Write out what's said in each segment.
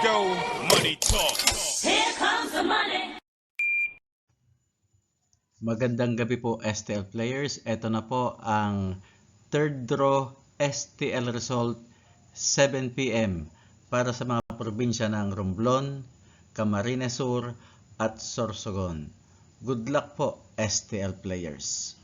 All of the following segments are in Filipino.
go, money talk. Here comes the money. Magandang gabi po STL players. Ito na po ang third draw STL result 7 p.m. para sa mga probinsya ng Romblon, Camarines Sur at Sorsogon. Good luck po STL players.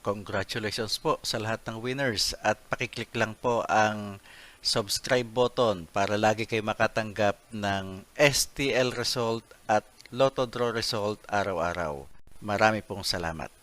Congratulations po sa lahat ng winners at pakiclick lang po ang subscribe button para lagi kayo makatanggap ng STL result at Lotto Draw result araw-araw. Marami pong salamat.